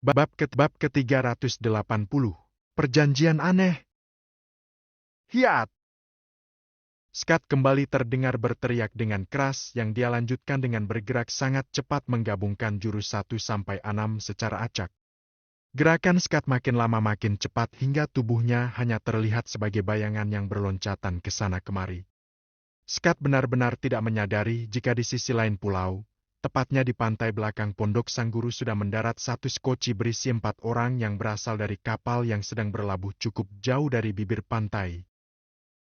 Bab ke-380. Perjanjian aneh. Hiat! Scott kembali terdengar berteriak dengan keras yang dia lanjutkan dengan bergerak sangat cepat menggabungkan jurus 1-6 secara acak. Gerakan Scott makin lama makin cepat hingga tubuhnya hanya terlihat sebagai bayangan yang berloncatan ke sana kemari. Scott benar-benar tidak menyadari jika di sisi lain pulau, tepatnya di pantai belakang pondok sang guru sudah mendarat satu skoci berisi 4 orang yang berasal dari kapal yang sedang berlabuh cukup jauh dari bibir pantai.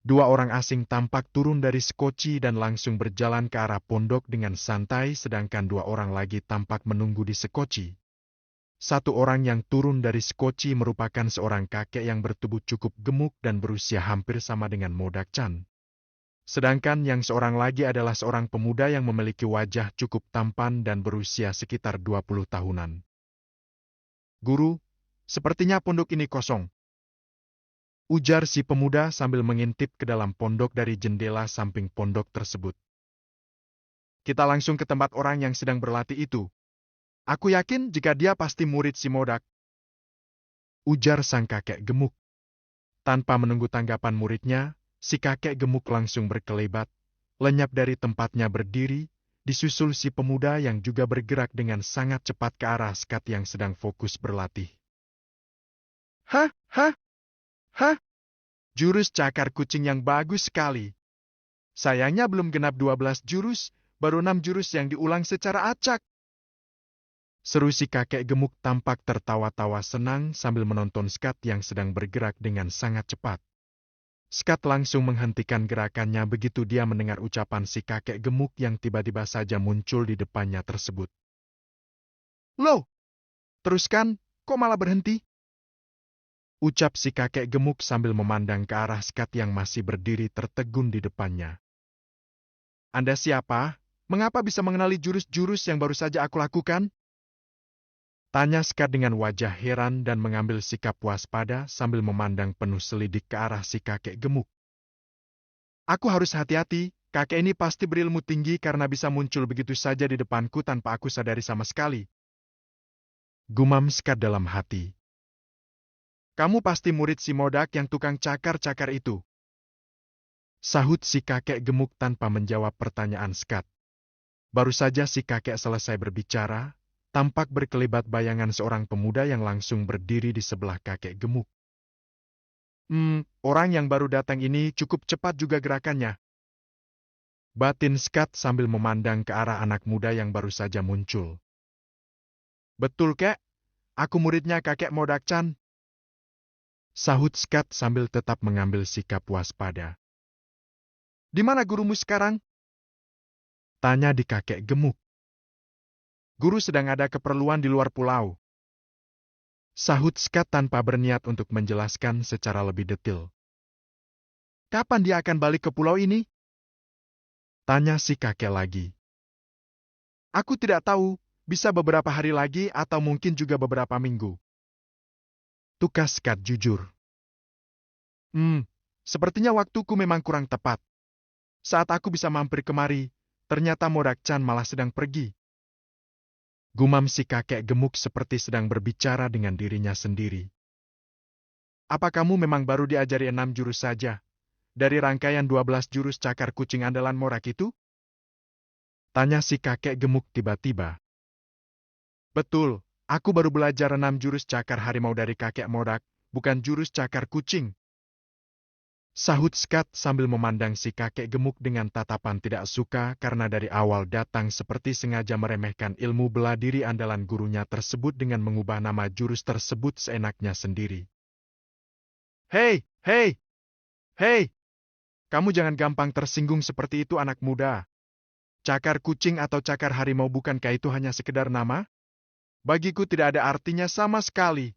2 orang asing tampak turun dari skoci dan langsung berjalan ke arah pondok dengan santai sedangkan 2 orang lagi tampak menunggu di skoci. 1 orang yang turun dari skoci merupakan seorang kakek yang bertubuh cukup gemuk dan berusia hampir sama dengan Modak-chan. Sedangkan yang seorang lagi adalah seorang pemuda yang memiliki wajah cukup tampan dan berusia sekitar 20 tahunan. Guru, sepertinya pondok ini kosong. Ujar si pemuda sambil mengintip ke dalam pondok dari jendela samping pondok tersebut. Kita langsung ke tempat orang yang sedang berlatih itu. Aku yakin jika dia pasti murid si Modak. Ujar sang kakek gemuk. Tanpa menunggu tanggapan muridnya, si kakek gemuk langsung berkelebat, lenyap dari tempatnya berdiri, disusul si pemuda yang juga bergerak dengan sangat cepat ke arah Scott yang sedang fokus berlatih. Hah? Hah? Hah? Jurus cakar kucing yang bagus sekali. Sayangnya belum genap 12 jurus, baru 6 jurus yang diulang secara acak. Seru si kakek gemuk tampak tertawa-tawa senang sambil menonton Scott yang sedang bergerak dengan sangat cepat. Scott langsung menghentikan gerakannya begitu dia mendengar ucapan si kakek gemuk yang tiba-tiba saja muncul di depannya tersebut. Loh, teruskan, kok malah berhenti? Ucap si kakek gemuk sambil memandang ke arah Scott yang masih berdiri tertegun di depannya. Anda siapa? Mengapa bisa mengenali jurus-jurus yang baru saja aku lakukan? Tanya Scott dengan wajah heran dan mengambil sikap waspada sambil memandang penuh selidik ke arah si kakek gemuk. Aku harus hati-hati, kakek ini pasti berilmu tinggi karena bisa muncul begitu saja di depanku tanpa aku sadari sama sekali. Gumam Scott dalam hati. Kamu pasti murid si Modak yang tukang cakar-cakar itu. Sahut si kakek gemuk tanpa menjawab pertanyaan Scott. Baru saja si kakek selesai berbicara, tampak berkelebat bayangan seorang pemuda yang langsung berdiri di sebelah kakek gemuk. Orang yang baru datang ini cukup cepat juga gerakannya. Batin Scott sambil memandang ke arah anak muda yang baru saja muncul. Betul, kek? Aku muridnya kakek Modak-chan. Sahut Scott sambil tetap mengambil sikap waspada. Di mana gurumu sekarang? Tanya di kakek gemuk. Guru sedang ada keperluan di luar pulau. Sahut Scott tanpa berniat untuk menjelaskan secara lebih detail. Kapan dia akan balik ke pulau ini? Tanya si kakek lagi. Aku tidak tahu, bisa beberapa hari lagi atau mungkin juga beberapa minggu. Tukas Scott jujur. Sepertinya waktuku memang kurang tepat. Saat aku bisa mampir kemari, ternyata Modak-chan malah sedang pergi. Gumam si kakek gemuk seperti sedang berbicara dengan dirinya sendiri. Apa kamu memang baru diajari 6 jurus saja? Dari rangkaian 12 jurus cakar kucing andalan Modak itu? Tanya si kakek gemuk tiba-tiba. Betul, aku baru belajar 6 jurus cakar harimau dari kakek Modak, bukan jurus cakar kucing. Sahut Scott sambil memandang si kakek gemuk dengan tatapan tidak suka karena dari awal datang seperti sengaja meremehkan ilmu bela diri andalan gurunya tersebut dengan mengubah nama jurus tersebut seenaknya sendiri. Hei, hei, hei! Kamu jangan gampang tersinggung seperti itu anak muda. Cakar kucing atau cakar harimau bukankah itu hanya sekedar nama? Bagiku tidak ada artinya sama sekali.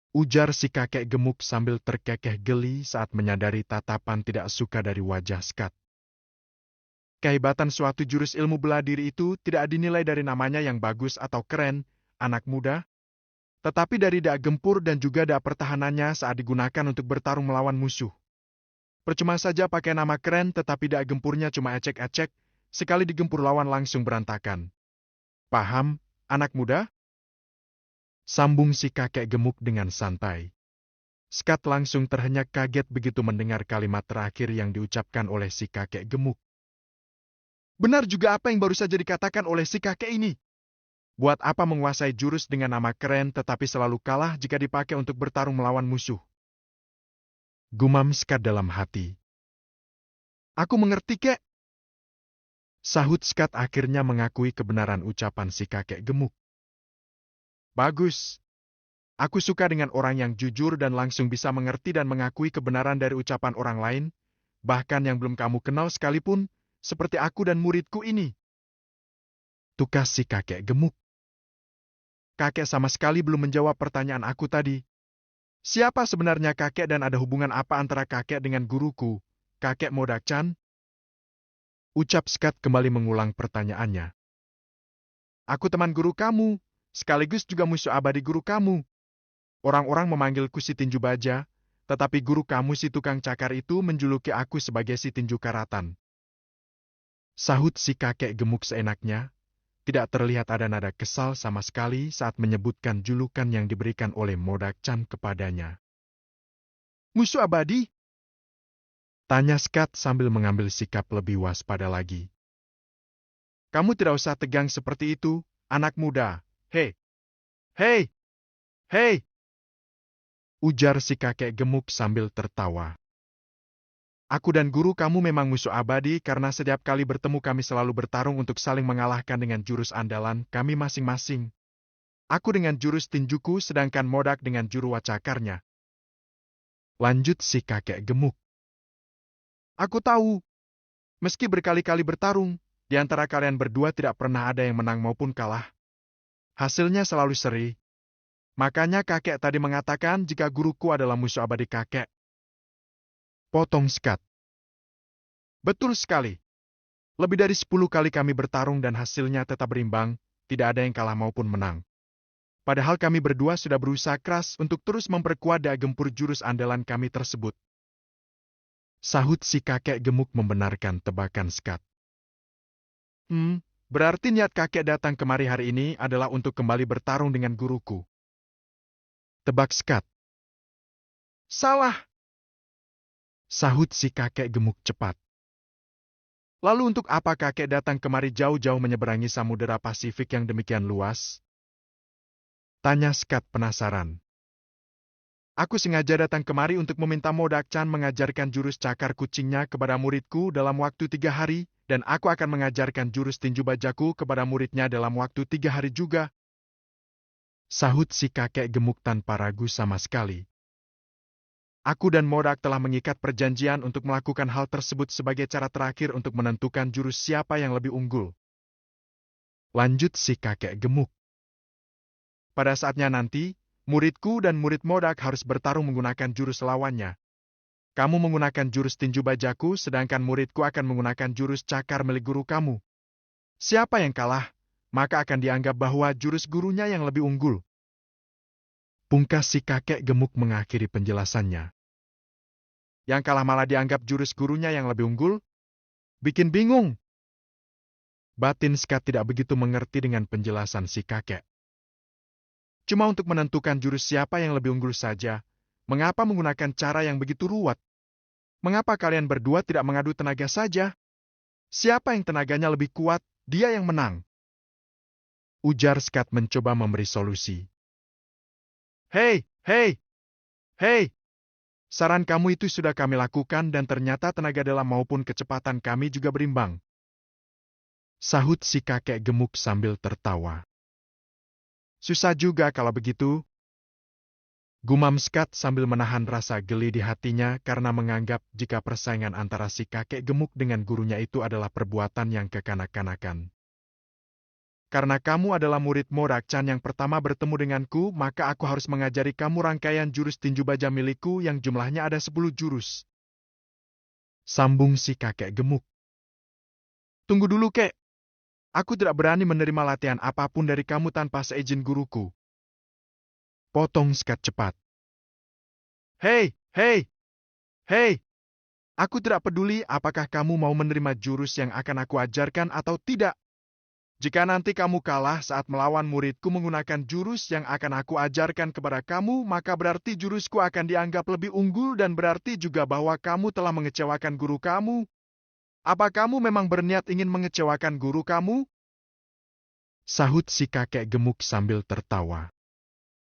Ujar si kakek gemuk sambil terkekeh geli saat menyadari tatapan tidak suka dari wajah Scott. Kehebatan suatu jurus ilmu bela diri itu tidak dinilai dari namanya yang bagus atau keren, anak muda, tetapi dari daya gempur dan juga daya pertahanannya saat digunakan untuk bertarung melawan musuh. Percuma saja pakai nama keren tetapi daya gempurnya cuma ecek-ecek, sekali digempur lawan langsung berantakan. Paham, anak muda? Sambung si kakek gemuk dengan santai. Skat langsung terhenyak kaget begitu mendengar kalimat terakhir yang diucapkan oleh si kakek gemuk. Benar juga apa yang baru saja dikatakan oleh si kakek ini. Buat apa menguasai jurus dengan nama keren tetapi selalu kalah jika dipakai untuk bertarung melawan musuh? Gumam Skat dalam hati. Aku mengerti, kek. Sahut Skat akhirnya mengakui kebenaran ucapan si kakek gemuk. Bagus. Aku suka dengan orang yang jujur dan langsung bisa mengerti dan mengakui kebenaran dari ucapan orang lain, bahkan yang belum kamu kenal sekalipun, seperti aku dan muridku ini. Tukas si kakek gemuk. Kakek sama sekali belum menjawab pertanyaan aku tadi. Siapa sebenarnya kakek dan ada hubungan apa antara kakek dengan guruku, kakek Modak-chan? Ucap Skat kembali mengulang pertanyaannya. Aku teman guru kamu, sekaligus juga musuh abadi guru kamu. Orang-orang memanggilku si tinju baja, tetapi guru kamu si tukang cakar itu menjuluki aku sebagai si tinju karatan. Sahut si kakek gemuk seenaknya, tidak terlihat ada nada kesal sama sekali saat menyebutkan julukan yang diberikan oleh Modak-chan kepadanya. Musuh abadi? Tanya Skat sambil mengambil sikap lebih waspada lagi. Kamu tidak usah tegang seperti itu, anak muda. Hei! Hei! Hei! Ujar si kakek gemuk sambil tertawa. Aku dan guru kamu memang musuh abadi karena setiap kali bertemu kami selalu bertarung untuk saling mengalahkan dengan jurus andalan kami masing-masing. Aku dengan jurus tinjuku sedangkan Modak dengan juru wacakarnya. Lanjut si kakek gemuk. Aku tahu. Meski berkali-kali bertarung, di antara kalian berdua tidak pernah ada yang menang maupun kalah. Hasilnya selalu seri. Makanya kakek tadi mengatakan jika guruku adalah musuh abadi kakek. Potong Skat. Betul sekali. Lebih dari 10 kali kami bertarung dan hasilnya tetap berimbang, tidak ada yang kalah maupun menang. Padahal kami berdua sudah berusaha keras untuk terus memperkuat daya gempur jurus andalan kami tersebut. Sahut si kakek gemuk membenarkan tebakan Skat. Berarti niat kakek datang kemari hari ini adalah untuk kembali bertarung dengan guruku. Tebak Skat. Salah! Sahut si kakek gemuk cepat. Lalu untuk apa kakek datang kemari jauh-jauh menyeberangi Samudera Pasifik yang demikian luas? Tanya Skat penasaran. Aku sengaja datang kemari untuk meminta Modak-chan mengajarkan jurus cakar kucingnya kepada muridku dalam waktu 3 hari, dan aku akan mengajarkan jurus tinju bajaku kepada muridnya dalam waktu 3 hari juga. Sahut si kakek gemuk tanpa ragu sama sekali. Aku dan Modak telah mengikat perjanjian untuk melakukan hal tersebut sebagai cara terakhir untuk menentukan jurus siapa yang lebih unggul. Lanjut si kakek gemuk. Pada saatnya nanti, muridku dan murid Modak harus bertarung menggunakan jurus lawannya. Kamu menggunakan jurus tinju bajaku, sedangkan muridku akan menggunakan jurus cakar milik guru kamu. Siapa yang kalah, maka akan dianggap bahwa jurus gurunya yang lebih unggul. Pungkas si kakek gemuk mengakhiri penjelasannya. Yang kalah malah dianggap jurus gurunya yang lebih unggul? Bikin bingung. Batin Skat tidak begitu mengerti dengan penjelasan si kakek. Cuma untuk menentukan jurus siapa yang lebih unggul saja, mengapa menggunakan cara yang begitu ruwet? Mengapa kalian berdua tidak mengadu tenaga saja? Siapa yang tenaganya lebih kuat, dia yang menang. Ujar Skat mencoba memberi solusi. Hei, hei, hei! Saran kamu itu sudah kami lakukan dan ternyata tenaga dalam maupun kecepatan kami juga berimbang. Sahut si kakek gemuk sambil tertawa. Susah juga kalau begitu. Gumam Skat sambil menahan rasa geli di hatinya karena menganggap jika persaingan antara si kakek gemuk dengan gurunya itu adalah perbuatan yang kekanak-kanakan. Karena kamu adalah murid Modak-chan yang pertama bertemu denganku, maka aku harus mengajari kamu rangkaian jurus tinju baja milikku yang jumlahnya ada 10 jurus. Sambung si kakek gemuk. Tunggu dulu, kek. Aku tidak berani menerima latihan apapun dari kamu tanpa seizin guruku. Potong Skat cepat. Hei, hei, hei! Aku tidak peduli apakah kamu mau menerima jurus yang akan aku ajarkan atau tidak. Jika nanti kamu kalah saat melawan muridku menggunakan jurus yang akan aku ajarkan kepada kamu, maka berarti jurusku akan dianggap lebih unggul dan berarti juga bahwa kamu telah mengecewakan guru kamu. Apa kamu memang berniat ingin mengecewakan guru kamu? Sahut si kakek gemuk sambil tertawa.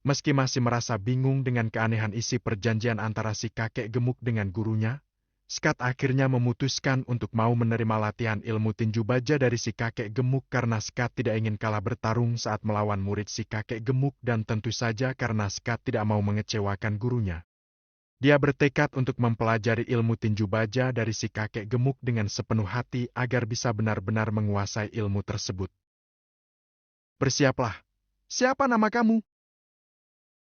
Meski masih merasa bingung dengan keanehan isi perjanjian antara si kakek gemuk dengan gurunya, Scott akhirnya memutuskan untuk mau menerima latihan ilmu tinju baja dari si kakek gemuk karena Scott tidak ingin kalah bertarung saat melawan murid si kakek gemuk dan tentu saja karena Scott tidak mau mengecewakan gurunya. Dia bertekad untuk mempelajari ilmu tinju baja dari si kakek gemuk dengan sepenuh hati agar bisa benar-benar menguasai ilmu tersebut. Bersiaplah. Siapa nama kamu?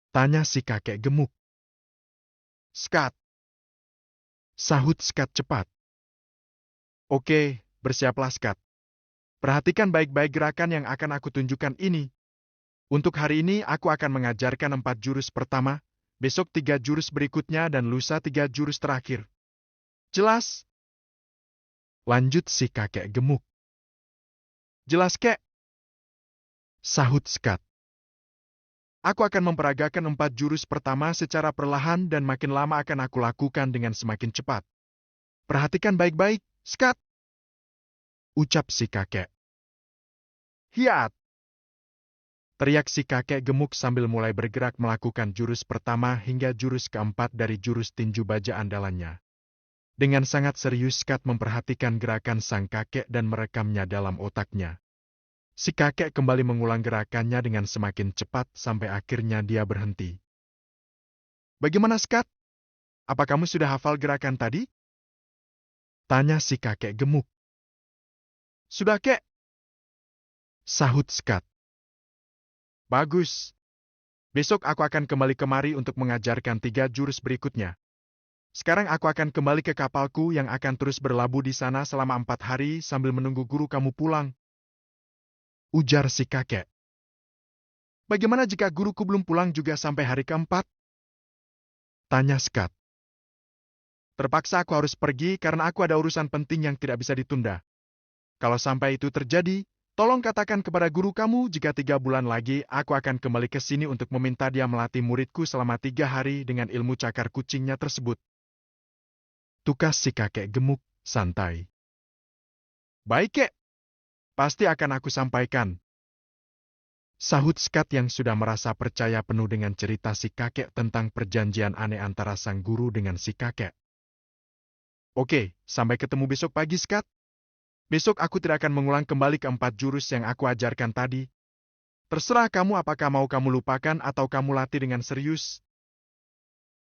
Tanya si kakek gemuk. Scott. Sahut Scott cepat. Oke, bersiaplah Scott. Perhatikan baik-baik gerakan yang akan aku tunjukkan ini. Untuk hari ini aku akan mengajarkan 4 jurus pertama, besok 3 jurus berikutnya dan lusa 3 jurus terakhir. Jelas? Lanjut si kakek gemuk. Jelas kek? Sahut Scott. Aku akan memperagakan 4 jurus pertama secara perlahan dan makin lama akan aku lakukan dengan semakin cepat. Perhatikan baik-baik, Scott. Ucap si kakek. Hiat! Teriak si kakek gemuk sambil mulai bergerak melakukan jurus pertama hingga jurus keempat dari jurus tinju baja andalannya. Dengan sangat serius Scott memperhatikan gerakan sang kakek dan merekamnya dalam otaknya. Si kakek kembali mengulang gerakannya dengan semakin cepat sampai akhirnya dia berhenti. Bagaimana Scott? Apa kamu sudah hafal gerakan tadi? Tanya si kakek gemuk. Sudah kek? Sahut Scott. Bagus. Besok aku akan kembali kemari untuk mengajarkan 3 jurus berikutnya. Sekarang aku akan kembali ke kapalku yang akan terus berlabuh di sana selama 4 hari sambil menunggu guru kamu pulang. Ujar si kakek. Bagaimana jika guruku belum pulang juga sampai hari keempat? Tanya Scott. Terpaksa aku harus pergi karena aku ada urusan penting yang tidak bisa ditunda. Kalau sampai itu terjadi, tolong katakan kepada guru kamu jika 3 bulan lagi aku akan kembali ke sini untuk meminta dia melatih muridku selama 3 hari dengan ilmu cakar kucingnya tersebut. Tukas si kakek gemuk, santai. Baik kek. Pasti akan aku sampaikan. Sahut Scott yang sudah merasa percaya penuh dengan cerita si kakek tentang perjanjian aneh antara sang guru dengan si kakek. Oke, sampai ketemu besok pagi Scott. Besok aku tidak akan mengulang kembali ke 4 jurus yang aku ajarkan tadi. Terserah kamu apakah mau kamu lupakan atau kamu latih dengan serius.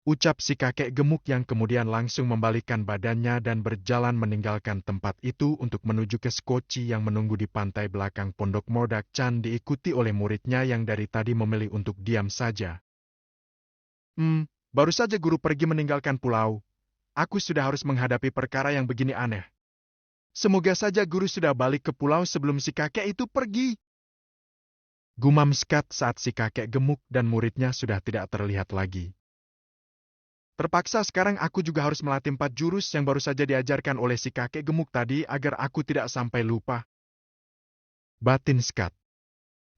Ucap si kakek gemuk yang kemudian langsung membalikkan badannya dan berjalan meninggalkan tempat itu untuk menuju ke Skoci yang menunggu di pantai belakang pondok Mordak Chan diikuti oleh muridnya yang dari tadi memilih untuk diam saja. Baru saja guru pergi meninggalkan pulau. Aku sudah harus menghadapi perkara yang begini aneh. Semoga saja guru sudah balik ke pulau sebelum si kakek itu pergi. Gumam Scott saat si kakek gemuk dan muridnya sudah tidak terlihat lagi. Terpaksa sekarang aku juga harus melatih 4 jurus yang baru saja diajarkan oleh si kakek gemuk tadi agar aku tidak sampai lupa. Batin Scott.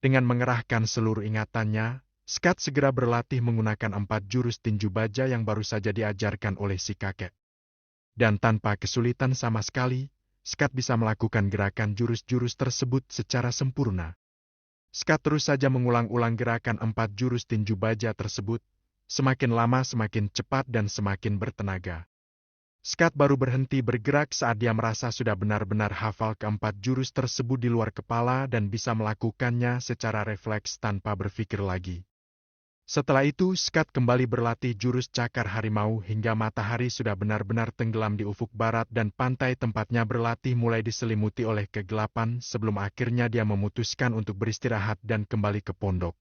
Dengan mengerahkan seluruh ingatannya, Scott segera berlatih menggunakan 4 jurus tinju baja yang baru saja diajarkan oleh si kakek. Dan tanpa kesulitan sama sekali, Scott bisa melakukan gerakan jurus-jurus tersebut secara sempurna. Scott terus saja mengulang-ulang gerakan 4 jurus tinju baja tersebut, semakin lama semakin cepat dan semakin bertenaga. Scott baru berhenti bergerak saat dia merasa sudah benar-benar hafal keempat jurus tersebut di luar kepala dan bisa melakukannya secara refleks tanpa berpikir lagi. Setelah itu, Scott kembali berlatih jurus cakar harimau hingga matahari sudah benar-benar tenggelam di ufuk barat dan pantai tempatnya berlatih mulai diselimuti oleh kegelapan sebelum akhirnya dia memutuskan untuk beristirahat dan kembali ke pondok.